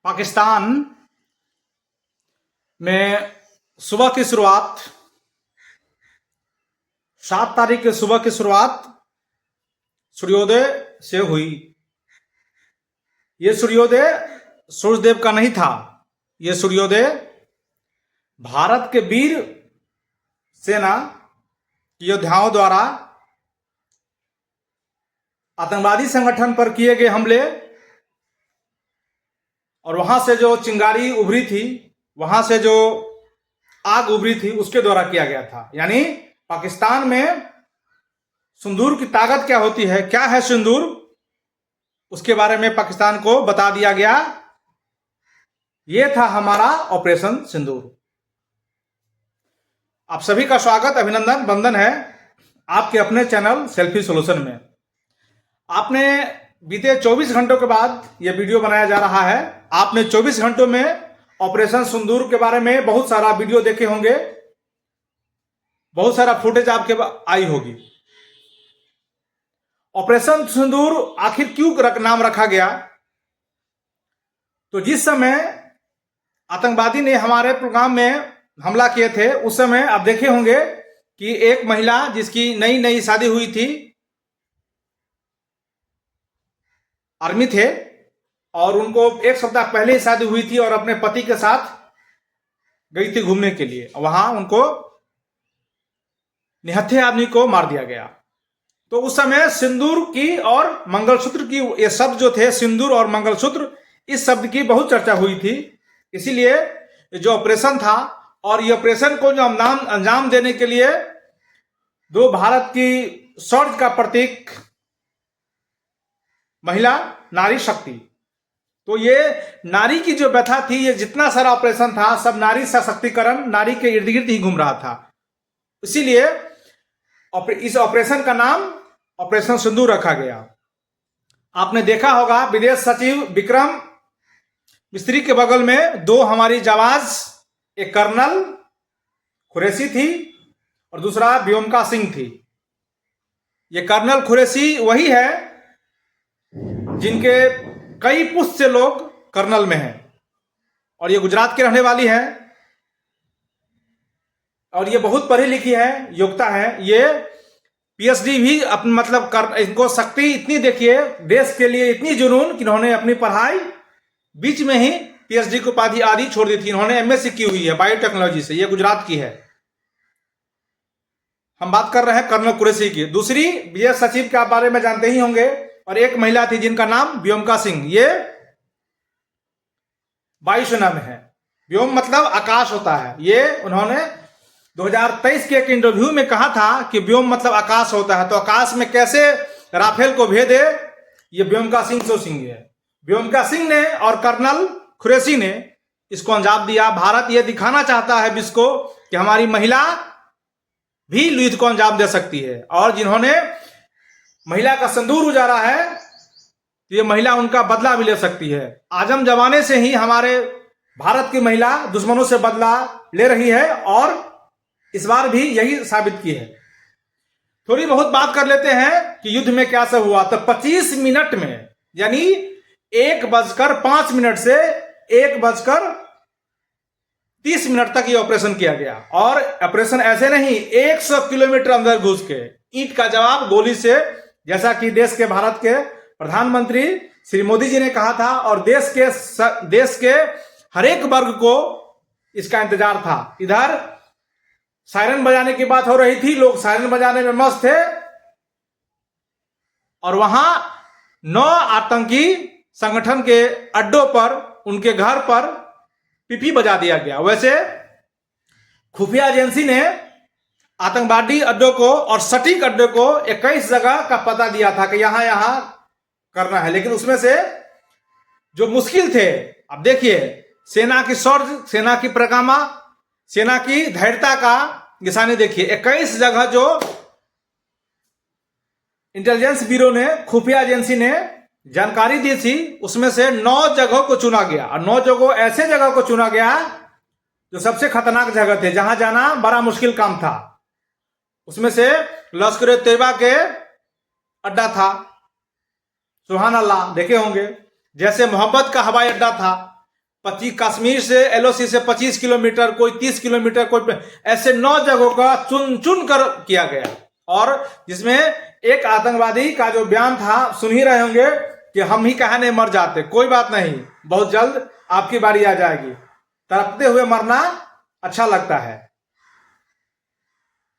पाकिस्तान में सुबह की शुरुआत 7 तारीख की सुबह की शुरुआत सूर्योदय से हुई। यह सूर्योदय सूर्यदेव का नहीं था। यह सूर्योदय भारत के वीर सेना योद्धाओं द्वारा आतंकवादी संगठन पर किए गए हमले और वहां से जो चिंगारी उभरी थी, वहां से जो आग उभरी थी, उसके द्वारा किया गया था। यानी पाकिस्तान में सिंदूर की ताकत क्या होती है, क्या है सिंदूर, उसके बारे में पाकिस्तान को बता दिया गया। यह था हमारा ऑपरेशन सिंदूर। आप सभी का स्वागत, अभिनंदन, वंदन है आपके अपने चैनल सेल्फी सॉल्यूशन में। आपने बीते 24 घंटों के बाद यह वीडियो बनाया जा रहा है। आपने 24 घंटों में ऑपरेशन सिंदूर के बारे में बहुत सारा वीडियो देखे होंगे, बहुत सारा फुटेज आपके आई होगी। ऑपरेशन सिंदूर आखिर क्यों नाम रखा गया? तो जिस समय आतंकवादी ने हमारे प्रोग्राम में हमला किए थे, उस समय आप देखे होंगे कि एक महिला जिसकी नई नई शादी हुई थी, आर्मी थे, और उनको एक सप्ताह पहले ही शादी हुई थी और अपने पति के साथ गई थी घूमने के लिए। वहां उनको निहत्थे आदमी को मार दिया गया। तो उस समय सिंदूर की और मंगलसूत्र की, ये शब्द जो थे सिंदूर और मंगलसूत्र, इस शब्द की बहुत चर्चा हुई थी। इसीलिए जो ऑपरेशन था, और ये ऑपरेशन को जो अंजाम देने के लिए दो भारत की शौर्य का प्रतीक महिला नारी शक्ति, तो ये नारी की जो व्यथा थी, ये जितना सारा ऑपरेशन था सब नारी सशक्तिकरण, नारी के इर्द गिर्द ही घूम रहा था। इसीलिए इस ऑपरेशन का नाम ऑपरेशन सिंदूर रखा गया। आपने देखा होगा विदेश सचिव विक्रम मिस्री के बगल में दो हमारी जाबाज, एक कर्नल कुरैशी थी और दूसरा व्योमिका सिंह थी। ये कर्नल कुरैशी वही है जिनके कई पुश्त से लोग कर्नल में हैं, और ये गुजरात के रहने वाली है, और ये बहुत पढ़ी लिखी है, योग्यता है। ये पीएचडी भी इनको शक्ति इतनी, देखिए देश के लिए इतनी जुनून कि इन्होंने अपनी पढ़ाई बीच में ही पीएचडी की उपाधि आदि छोड़ दी थी। इन्होंने एमएससी की हुई है बायोटेक्नोलॉजी से, ये गुजरात की है। हम बात कर रहे हैं कर्नल कुरैशी की। दूसरी विदेश सचिव के बारे में जानते ही होंगे, और एक महिला थी जिनका नाम व्योमिका सिंह। ये वायुसेना में है। व्योम मतलब आकाश होता है। ये उन्होंने 2023 के एक इंटरव्यू में कहा था कि व्योम मतलब आकाश होता है, तो आकाश में कैसे राफेल को भेदे, ये व्योमिका सिंह है। व्योमिका सिंह ने और कर्नल कुरैशी ने इसको अंजाम दिया। भारत ये दिखाना चाहता है विश्व को कि हमारी महिला भी युद्ध को अंजाम दे सकती है, और जिन्होंने महिला का सिंदूर उजाड़ा है, तो ये महिला उनका बदला भी ले सकती है। आजम जमाने से ही हमारे भारत की महिला दुश्मनों से बदला ले रही है, और इस बार भी यही साबित की है। थोड़ी बहुत बात कर लेते हैं कि युद्ध में क्या सब हुआ। तो 25 मिनट में, यानी 1:05 से 1:30 तक ये ऑपरेशन किया गया। और ऑपरेशन ऐसे नहीं, 100 किलोमीटर अंदर घुस के ईंट का जवाब गोली से, जैसा कि देश के भारत के प्रधानमंत्री श्री मोदी जी ने कहा था, और देश के हर एक वर्ग को इसका इंतजार था। इधर सायरन बजाने की बात हो रही थी, लोग सायरन बजाने में मस्त थे, और वहां 9 आतंकी संगठन के अड्डों पर, उनके घर पर पिपी बजा दिया गया। वैसे खुफिया एजेंसी ने आतंकवादी अड्डों को और सटीक अड्डों को 21 जगह का पता दिया था कि यहां यहां करना है, लेकिन उसमें से जो मुश्किल थे, अब देखिए सेना की शौर्य, सेना की प्रगामा, सेना की धैर्यता का निशानी देखिए। 21 जगह जो इंटेलिजेंस ब्यूरो ने, खुफिया एजेंसी ने जानकारी दी थी, उसमें से 9 जगहों को चुना गया, और 9 जगहों ऐसे जगह को चुना गया जो सबसे खतरनाक जगह थे, जहां जाना बड़ा मुश्किल काम था। उसमें से लश्कर-ए-तैयबा के अड्डा था, सुभान अल्लाह, देखे होंगे। जैसे मोहब्बत का हवाई अड्डा था, कश्मीर से एलओसी से 25 किलोमीटर, कोई 30 किलोमीटर, कोई ऐसे 9 जगहों का चुन चुन कर किया गया। और जिसमें एक आतंकवादी का जो बयान था, सुन ही रहे होंगे कि हम ही कहने मर जाते, कोई बात नहीं, बहुत जल्द आपकी बारी आ जाएगी। तड़पते हुए मरना अच्छा लगता है।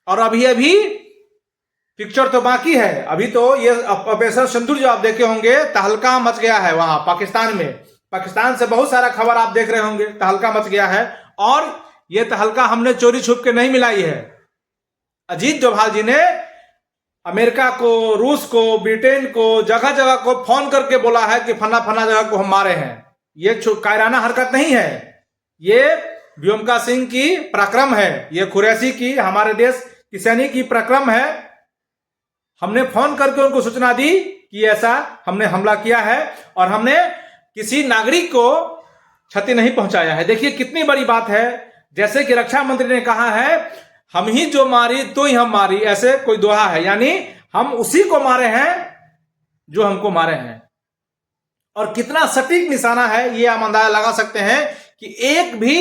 और अभी पिक्चर तो बाकी है। अभी तो ये ऑपरेशन सिंदूर जो आप देखे होंगे, तहलका मच गया है वहां पाकिस्तान में। पाकिस्तान से बहुत सारा खबर आप देख रहे होंगे, तहलका मच गया है। और ये तहलका हमने चोरी छुप के नहीं मिलाई है। अजीत डोभाल जी ने अमेरिका को, रूस को, ब्रिटेन को, जगह जगह को फोन करके बोला है कि फना फना जगह को हम मारे हैं। ये कायराना हरकत नहीं है, ये व्योमका सिंह की पराक्रम है, ये कुरैशी की, हमारे देश की सैनिक की पराक्रम है। हमने फोन करके उनको सूचना दी कि ऐसा हमने हमला किया है और हमने किसी नागरिक को क्षति नहीं पहुंचाया है। देखिए कितनी बड़ी बात है। जैसे कि रक्षा मंत्री ने कहा है, हम ही जो मारी तो ही हम मारी, ऐसे कोई दोहा है, यानी हम उसी को मारे हैं जो हमको मारे हैं। और कितना सटीक निशाना है ये हम अंदाजा लगा सकते हैं कि एक भी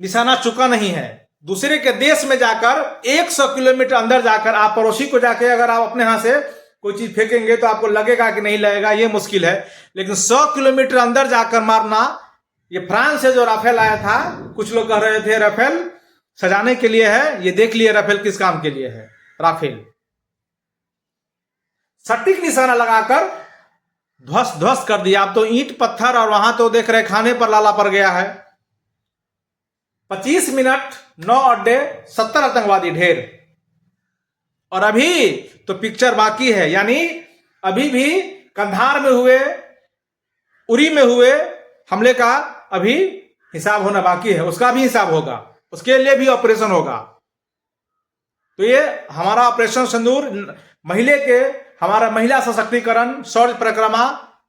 निशाना चुका नहीं है। दूसरे के देश में जाकर 100 किलोमीटर अंदर जाकर आप पड़ोसी को जाके अगर आप अपने यहां से कोई चीज फेंकेंगे तो आपको लगेगा कि नहीं लगेगा, ये मुश्किल है। लेकिन 100 किलोमीटर अंदर जाकर मारना, ये फ्रांस से जो राफेल आया था, कुछ लोग कह रहे थे राफेल सजाने के लिए है, ये देख लिए राफेल किस काम के लिए है। राफेल सटीक निशाना लगाकर ध्वस्त ध्वस्त कर दिया। अब तो ईंट पत्थर, और वहां तो देख रहे खाने पर लाला पड़ गया है। 25 मिनट, 9 अड्डे, 70 आतंकवादी ढेर। और अभी तो पिक्चर बाकी है, यानी अभी भी कंधार में हुए, उरी में हुए हमले का अभी हिसाब होना बाकी है। उसका भी हिसाब होगा, उसके लिए भी ऑपरेशन होगा। तो ये हमारा ऑपरेशन सिंदूर हमारा महिला सशक्तिकरण, शौर्य पराक्रमा,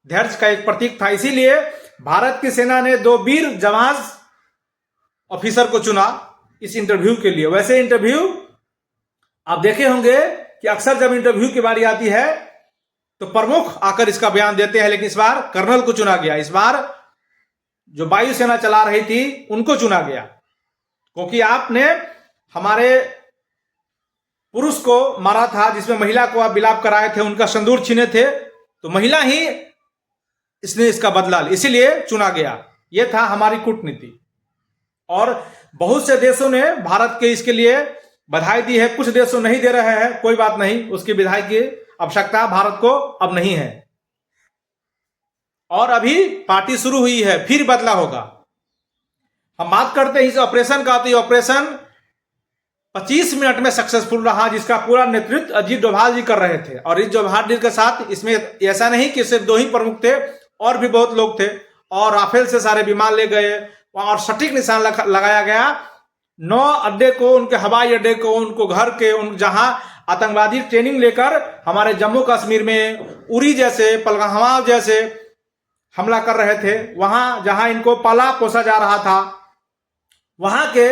धैर्य का एक प्रतीक था। इसीलिए भारत की सेना ने 2 वीर जवान ऑफिसर को चुना इस इंटरव्यू के लिए। वैसे इंटरव्यू आप देखे होंगे कि अक्सर जब इंटरव्यू की बारी आती है तो प्रमुख आकर इसका बयान देते हैं, लेकिन इस बार कर्नल को चुना गया। इस बार जो वायुसेना चला रही थी उनको चुना गया, क्योंकि आपने हमारे पुरुष को मारा था, जिसमें महिला को आप विलाप कराए थे, उनका संदूर छीने थे, तो महिला ही इसने इसका बदला लिया, इसीलिए चुना गया। यह था हमारी कूटनीति। और बहुत से देशों ने भारत के इसके लिए बधाई दी है, कुछ देशों नहीं दे रहे हैं, कोई बात नहीं, उसकी बधाई की आवश्यकता भारत को अब नहीं है। और अभी पार्टी शुरू हुई है, फिर बदला होगा। हम बात करते हैं इस ऑपरेशन का, तो ऑपरेशन 25 मिनट में सक्सेसफुल रहा, जिसका पूरा नेतृत्व अजीत डोभाल जी कर रहे थे। और अजीत डोभाल जी के साथ इसमें ऐसा नहीं कि सिर्फ 2 ही प्रमुख थे, और भी बहुत लोग थे। और राफेल से सारे विमान ले गए और सटीक निशान लगाया गया 9 अड्डे को, उनके हवाई अड्डे को, उनको घर के, जहां आतंकवादी ट्रेनिंग लेकर हमारे जम्मू कश्मीर में उरी जैसे, पहलगाम जैसे हमला कर रहे थे, वहां जहां इनको पाला पोसा जा रहा था, वहां के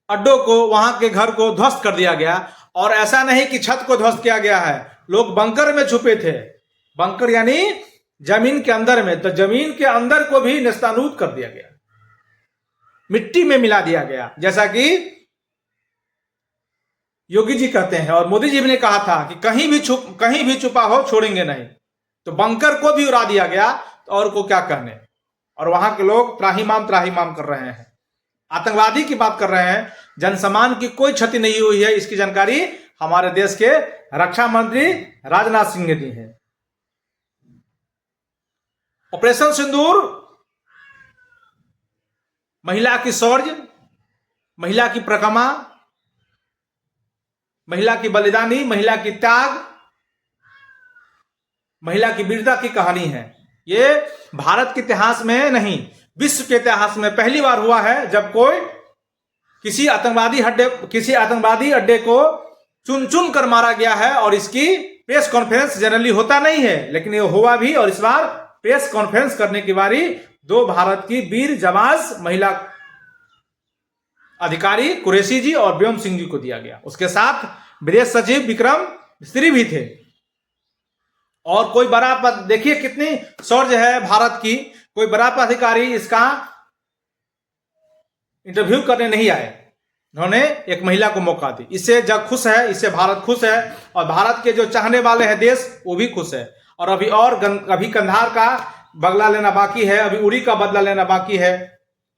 अड्डों को, वहां के घर को ध्वस्त कर दिया गया। और ऐसा नहीं कि छत को ध्वस्त किया गया है, लोग बंकर में छुपे थे। बंकर यानी जमीन के अंदर में, तो जमीन के अंदर को भी नेस्तनाबूद कर दिया गया, मिट्टी में मिला दिया गया, जैसा कि योगी जी कहते हैं। और मोदी जी ने कहा था कि कहीं भी छुपा हो छोड़ेंगे नहीं। तो बंकर को भी उड़ा दिया गया, तो और को क्या कहने। और वहां के लोग त्राहिमाम कर रहे हैं, आतंकवादी की बात कर रहे हैं। जनसामान्य की कोई क्षति नहीं हुई है, इसकी जानकारी हमारे देश के रक्षा मंत्री राजनाथ सिंह ने दी है। ऑपरेशन सिंदूर महिला की शौर्य, महिला की पराक्रमा, महिला की बलिदानी, महिला की त्याग, महिला की वीरता की कहानी है। ये भारत के इतिहास में नहीं, विश्व के इतिहास में पहली बार हुआ है जब कोई किसी आतंकवादी अड्डे को चुन चुन कर मारा गया है। और इसकी प्रेस कॉन्फ्रेंस जनरली होता नहीं है, लेकिन ये हुआ भी। और इस बार प्रेस कॉन्फ्रेंस करने की बारी 2 भारत की वीर जाबाज महिला अधिकारी कुरैशी जी और व्योम सिंह जी को दिया गया। उसके साथ विदेश सचिव विक्रम मिस्त्री भी थे। और कोई बड़ा पद, देखिए कितनी शौर्य है भारत की, कोई बड़ा पदाधिकारी इसका इंटरव्यू करने नहीं आए। उन्होंने एक महिला को मौका दी। इससे जग खुश है, इससे भारत खुश है, और भारत के जो चाहने वाले हैं देश, वो भी खुश है। और अभी कंधार का बदला लेना बाकी है, अभी उरी का बदला लेना बाकी है,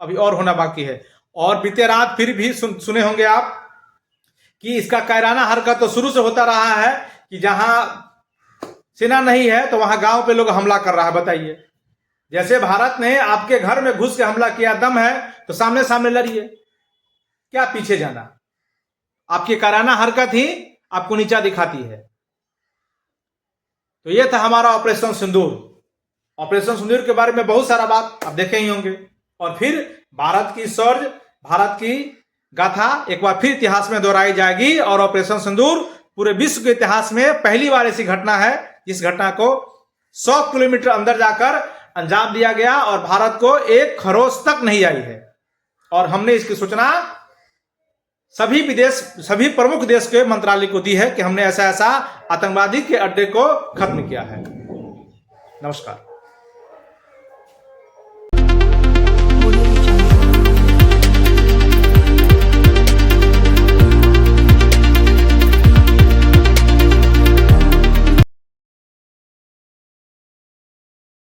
अभी और होना बाकी है। और बीते रात फिर भी सुने होंगे आप कि इसका कायराना हरकत तो शुरू से होता रहा है कि जहां सेना नहीं है तो वहां गांव पे लोग हमला कर रहा है। बताइए, जैसे भारत ने आपके घर में घुस के हमला किया, दम है तो सामने सामने लड़िए, क्या पीछे जाना। आपकी कायराना हरकत ही आपको नीचा दिखाती है। तो यह था हमारा ऑपरेशन सिंदूर। ऑपरेशन सिंदूर के बारे में बहुत सारा बात आप देखे ही होंगे। और फिर भारत की शौर्य, भारत की गाथा एक बार फिर इतिहास में दोहराई जाएगी। और ऑपरेशन सिंदूर पूरे विश्व के इतिहास में पहली बार ऐसी घटना है जिस घटना को 100 किलोमीटर अंदर जाकर अंजाम दिया गया और भारत को एक खरोच तक नहीं आई है। और हमने इसकी सूचना सभी प्रमुख देश के मंत्रालय को दी है कि हमने ऐसा आतंकवादी के अड्डे को खत्म किया है। नमस्कार।